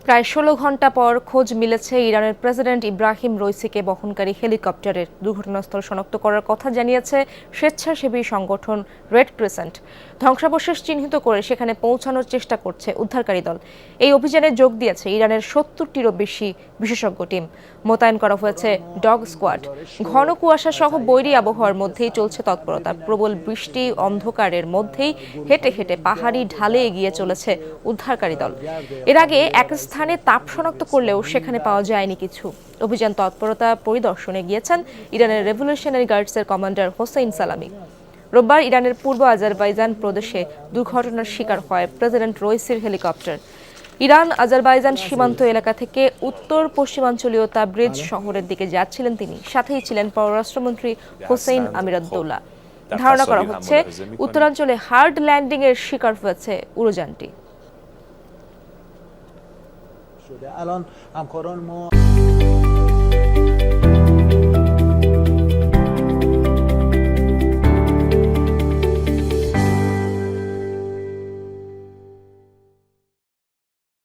প্রায় ১৬ ঘণ্টা পর খোঁজ মিলেছে ইরানের প্রেসিডেন্ট ইব্রাহিম রইসিকে বহনকারী হেলিকপ্টারের। দুর্ঘটনাস্থল শনাক্ত করার কথা জানিয়েছে স্বেচ্ছাসেবী সংগঠন রেড ক্রিসেন্ট। ধ্বংসাবশেষ চিহ্নিত করে সেখানে পৌঁছানোর চেষ্টা করছে উদ্ধারকারী দল। এই অভিযানে যোগ দিয়েছে ইরানের ৭০টিরও বেশি বিশেষজ্ঞ টিম। মোতায়েন করা হয়েছে ডগ স্কোয়াড। ঘন কুয়াশা সহ বৈরী আবহাওয়ার মধ্যেই চলছে তৎপরতা। প্রবল বৃষ্টি অন্ধকারের মধ্যেই হেঁটে হেঁটে পাহাড়ি ঢালে এগিয়ে চলেছে উদ্ধারকারী দল। এর আগে এক স্থানে তাপ শনাক্ত করলেও সেখানে পাওয়া যায়নি কিছু। অভিযান তৎপরতা পরিদর্শনে গিয়েছেন ইরানের রেভলিউশনারি গার্ডসের কমান্ডার হোসেইন সালামি। রোববার ইরানের পূর্ব আজারবাইজান প্রদেশে দুর্ঘটনার শিকার হয় প্রেসিডেন্ট রইসির হেলিকপ্টার। ইরান আজারবাইজান সীমান্ত এলাকা থেকে উত্তর পশ্চিমাঞ্চলীয় তাবরিজ শহরের দিকে যাচ্ছিলেন তিনি। সাথেই ছিলেন পররাষ্ট্রমন্ত্রী হোসেইন আমিরাদ্দৌলা। ধারণা করা হচ্ছে উত্তরাঞ্চলে হার্ড ল্যান্ডিং এর শিকার হয়েছে উড়োযানটি।